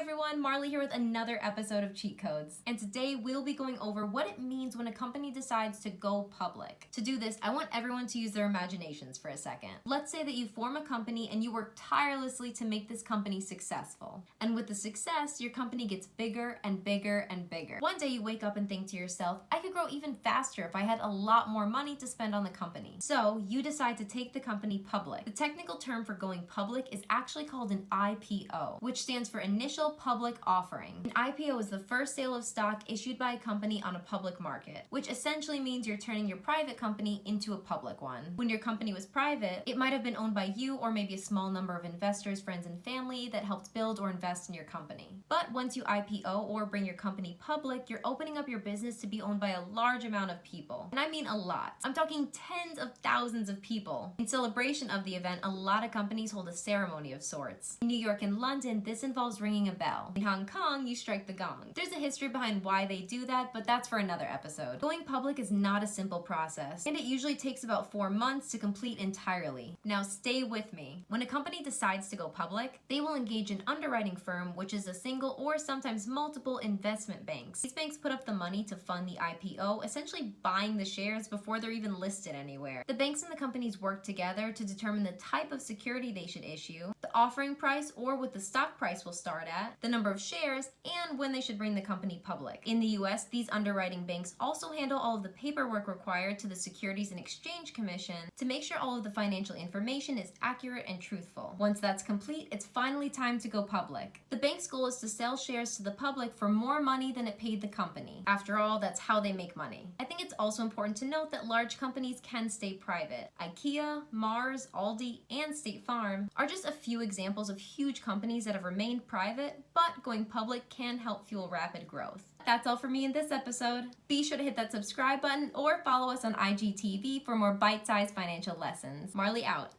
everyone, Marli here with another episode of Cheat Codes. And today we'll be going over what it means when a company decides to go public. To do this, I want everyone to use their imaginations for a second. Let's say that you form a company and you work tirelessly to make this company successful. And with the success, your company gets bigger and bigger and bigger. One day you wake up and think to yourself, I could grow even faster if I had a lot more money to spend on the company. So you decide to take the company public. The technical term for going public is actually called an IPO, which stands for Initial Public Offering. An IPO is the first sale of stock issued by a company on a public market, which essentially means you're turning your private company into a public one. When your company was private, it might have been owned by you or maybe a small number of investors, friends, and family that helped build or invest in your company. But once you IPO or bring your company public, you're opening up your business to be owned by a large amount of people. And I mean a lot. I'm talking tens of thousands of people. In celebration of the event, a lot of companies hold a ceremony of sorts. In New York and London, this involves ringing a bell. In Hong Kong, you strike the gong. There's a history behind why they do that, but that's for another episode. Going public is not a simple process, and it usually takes about 4 months to complete entirely. Now stay with me. When a company decides to go public, they will engage an underwriting firm, which is a single or sometimes multiple investment banks. These banks put up the money to fund the IPO, essentially buying the shares before they're even listed anywhere. The banks and the companies work together to determine the type of security they should issue, the offering price or what the stock price will start at, the number of shares, and when they should bring the company public. In the US, these underwriting banks also handle all of the paperwork required to the Securities and Exchange Commission to make sure all of the financial information is accurate and truthful. Once that's complete, it's finally time to go public. The bank's goal is to sell shares to the public for more money than it paid the company. After all, that's how they make money. I think it's also important to note that large companies can stay private. IKEA, Mars, Aldi, and State Farm are just a few examples of huge companies that have remained private, but going public can help fuel rapid growth. That's all for me in this episode. Be sure to hit that subscribe button or follow us on IGTV for more bite-sized financial lessons. Marli out.